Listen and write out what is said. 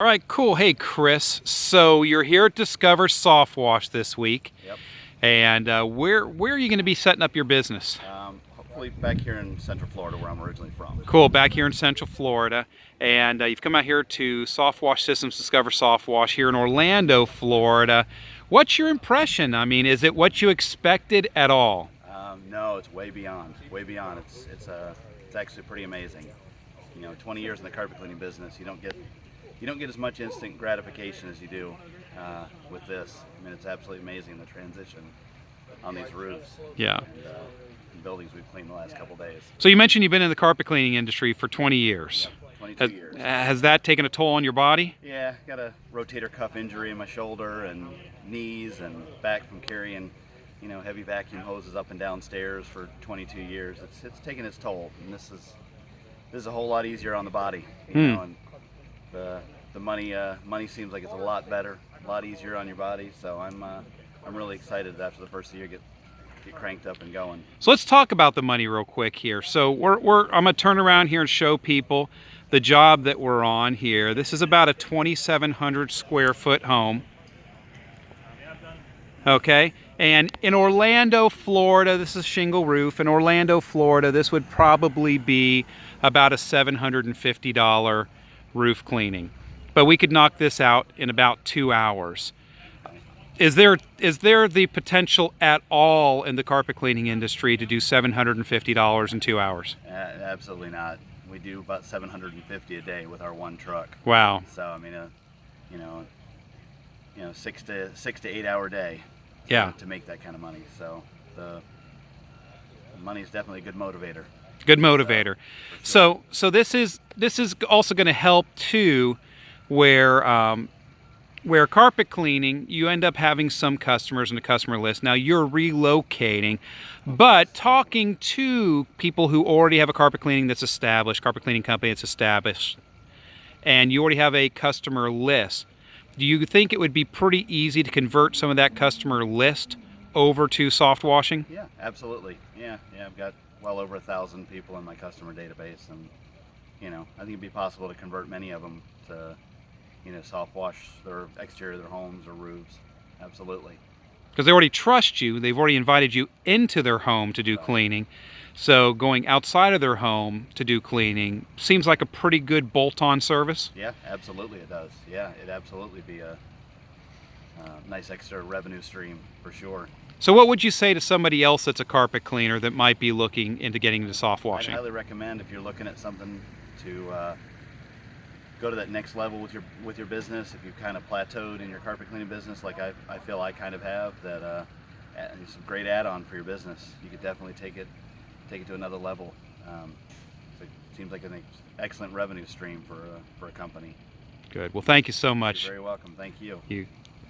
All right, cool. Hey, Chris. So you're here at Discover SoftWash this week. Yep. And where are you going to be setting up your business? Hopefully back here in Central Florida, where I'm originally from. Cool, back here in Central Florida. And you've come out here to SoftWashSystems, Discover SoftWash here in Orlando, Florida. What's your impression? I mean, is it what you expected at all? No, it's way beyond. Way beyond. It's actually pretty amazing. 20 years in the carpet cleaning business, you don't get as much instant gratification as you do with this. I mean, it's absolutely amazing, the transition on these roofs. Yeah. And buildings we've cleaned the last couple days. So you mentioned you've been in the carpet cleaning industry for 20 years. Yep, 22 years. Has that taken a toll on your body? Yeah, got a rotator cuff injury in my shoulder and knees and back from carrying, heavy vacuum hoses up and down stairs for 22 years. It's taken its toll, and this is a whole lot easier on the body. And the money seems like it's a lot better, a lot easier on your body. So I'm really excited after the first year get cranked up and going. So let's talk about the money real quick here. So I'm gonna turn around here and show people the job that we're on here. This is about a 2,700 square foot home. Okay, and in Orlando, Florida, this is shingle roof. In Orlando, Florida, this would probably be about a $750 roof cleaning. But we could knock this out in about 2 hours. Is there the potential at all in the carpet cleaning industry to do $750 in 2 hours? Absolutely not. We do about 750 a day with our one truck. Wow. So I mean, 6 to 8 hour day. Yeah. To make that kind of money. So the money is definitely a good motivator. Good motivator. So this is also going to help too, where carpet cleaning, you end up having some customers in the customer list. Now you're relocating, but talking to people who already have a carpet cleaning that's established, carpet cleaning company that's established, and you already have a customer list. Do you think it would be pretty easy to convert some of that customer list over to soft washing? Yeah, absolutely. Yeah, I've got well over 1,000 people in my customer database, and I think it'd be possible to convert many of them to soft wash their exterior of their homes or roofs. Absolutely. Because they already trust you. They've already invited you into their home to do cleaning. So going outside of their home to do cleaning seems like a pretty good bolt-on service. Yeah, absolutely it does. Yeah, it'd absolutely be a nice extra revenue stream for sure. So what would you say to somebody else that's a carpet cleaner that might be looking into getting into soft washing? I'd highly recommend, if you're looking at something to go to that next level with your business, if you've kind of plateaued in your carpet cleaning business like I feel I kind of have, that it's a great add-on for your business. You could definitely take it to another level. It seems like an excellent revenue stream for a company. Good. Well, thank you so much. You're very welcome. Thank you.